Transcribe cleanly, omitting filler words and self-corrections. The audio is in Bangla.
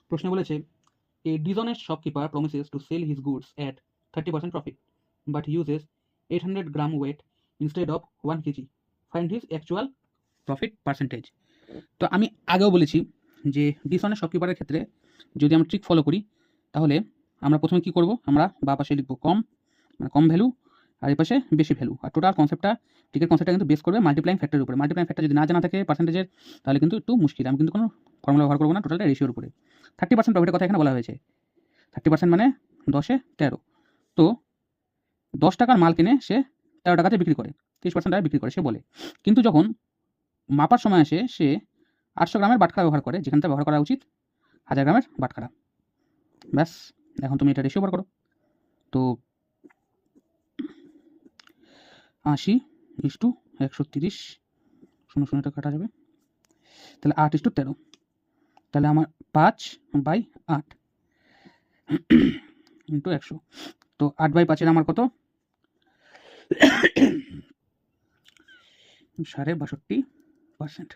প্রশ্নে বলেছে এ dishonest shopkeeper promises to sell his goods at 30% profit but uses 800 gram weight instead of 1 kg. Find his actual profit percentage. তো আমি আগেও বলেছি যে ডিসঅনেস্ট শপকিপারের ক্ষেত্রে যদি আমরা ট্রিক ফলো করি তাহলে আমরা প্রথমে কি করব, আমরা বা পাশে লিখব কম, মানে কম ভ্যালু, আর এই পাশে বেশি ভ্যালু। আর টোটাল কনসেপ্টটা ট্রিকের কনসেপ্টটা কিন্তু বেস করবে মাল্টিপ্লাইং ফ্যাক্টরের উপরে। মাল্টিপ্লাইং ফ্যাক্টর যদি না জানা থাকে পার্সেন্টেজের তাহলে কিন্তু একটু মুশকিল। আমি কিন্তু কোনো ফর্মুলা ব্যবহার করবো না, টোটালটা রেশিওর উপরে। 30% প্রফিটের কথা এখানে বলা হয়েছে। 30% মানে 10-এ 13। তো 10 টাকার মাল কিনে সে 13 টাকাতে বিক্রি করে, 30% টাকায় বিক্রি করে সে বলে। কিন্তু যখন মাপার সময় আসে সে 800 গ্রামের বাটখারা ব্যবহার করে, যেখানটা ব্যবহার করা উচিত 1000 গ্রামের বাটখারা। ব্যাস, এখন তুমি এটা রেশিও বার করো। তো 80:130, 0 কাটা যাবে, তাহলে 8:13। তাহলে আমার 5/8 ইন্টু 100। তো 8/5 আমার কত? 62.5%।